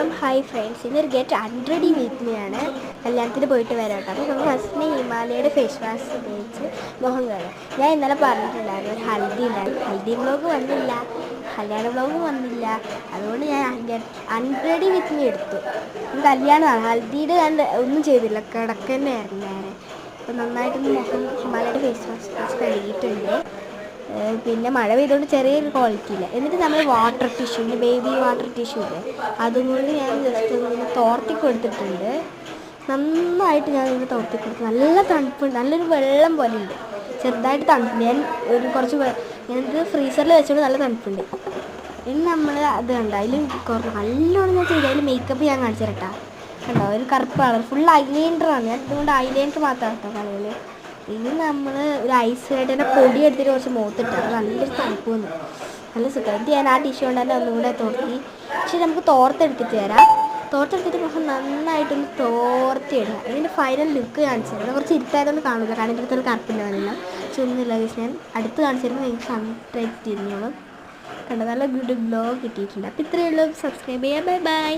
അപ്പം hi friends, ഇന്നൊരു get അൺറെഡി with me ആണ്. കല്യാണത്തിന് പോയിട്ട് വരാം കേട്ടോ. അപ്പോൾ നമ്മൾ ഫസ്റ്റിന് ഹിമാലയയുടെ ഫേസ് വാഷ് ഉപയോഗിച്ച് മുഖം കഴുകാം. ഞാൻ ഇന്നലെ പറഞ്ഞിട്ടുണ്ടായിരുന്നു ഒരു ഹൽദി ഉണ്ടായിരുന്നു. ഹൽദി വ്ളോഗ് വന്നില്ല, കല്യാണ വ്ളോഗും വന്നില്ല. അതുകൊണ്ട് ഞാൻ അൺറെഡി വിത്ത് മീ എടുത്തു. കല്യാണമാണ്, ഹൽദിയുടെ ഞാൻ ഒന്നും ചെയ്തില്ല, കിടക്ക തന്നെയായിരുന്നു നേരെ. അപ്പോൾ നന്നായിട്ടൊന്ന് മുഖം ഹിമാലയയുടെ ഫേസ് വാഷ് കഴുകിയിട്ടുണ്ട്. പിന്നെ മഴ പെയ്തുകൊണ്ട് ചെറിയൊരു ക്വാളിറ്റി ഇല്ല. എന്നിട്ട് നമ്മൾ water tissue, baby water tissue ഇല്ലേ, അതുകൊണ്ട് ഞാൻ ജസ്റ്റ് ഒന്ന് തോർത്തി കൊടുത്തിട്ടുണ്ട്. നന്നായിട്ട് ഞാൻ ഇങ്ങനെ തോർത്തി കൊടുത്തു. നല്ല തണുപ്പുണ്ട്, നല്ലൊരു വെള്ളം പോലെ ഉണ്ട്. ചെറുതായിട്ട് തണുപ്പുണ്ട്. ഞാൻ കുറച്ച് ഞാനിത് ഫ്രീസറിൽ വെച്ചുകൊണ്ട് നല്ല തണുപ്പുണ്ട്. ഇനി നമ്മൾ അത് കണ്ട അതിൽ നല്ലോണം ഞാൻ ചെയ്തു. അതിൽ മേക്കപ്പ് ഞാൻ കാണിച്ചു തരട്ടാ. കണ്ടോ, ഒരു കറുപ്പ് കളർ ഫുൾ ഐലൈനറാണ്. ഞാൻ അതുകൊണ്ട് ഐലൈനർ മാത്രമാണ് കേട്ടോ കളയിൽ. ഇനി നമ്മൾ ഒരു ഐസ് വേട്ടേൻ്റെ പൊടി എടുത്തിട്ട് കുറച്ച് മുഖത്തിട്ടാണ്. നല്ലൊരു തണുപ്പ് വന്നു, നല്ല സുഖം. എന്നിട്ട് ഞാൻ ആ ടിഷ്യൂ കൊണ്ട് തന്നെ ഒന്നുകൂടെ തോർത്തി. പക്ഷേ നമുക്ക് തോർത്തെടുത്തിട്ട് തരാം. തോർത്തെടുത്തിട്ട് മുഖം നന്നായിട്ടൊന്ന് തോർത്തിയിടുക. ഇതിൻ്റെ ഫൈനൽ ലുക്ക് കാണിച്ചു തരാം. കുറച്ച് ഇരുട്ടായതുകൊണ്ട് കാണില്ല, കാരണം എൻ്റെ അടുത്തൊരു കറുപ്പിൻ്റെ വന്നില്ല. പക്ഷെ ഒന്നുമില്ല, ഞാൻ അടുത്ത് കാണിച്ചു തരുമ്പോൾ നിങ്ങൾക്ക് കണ്ടായിട്ട് തിരിഞ്ഞോളും. കണ്ടോ, നല്ല ഗുഡ് ഗ്ലോ കിട്ടിയിട്ടുണ്ട്. അപ്പോൾ ഇത്രയേ ഉള്ളൂ. സബ്സ്ക്രൈബ് ചെയ്യുക. Bye bye.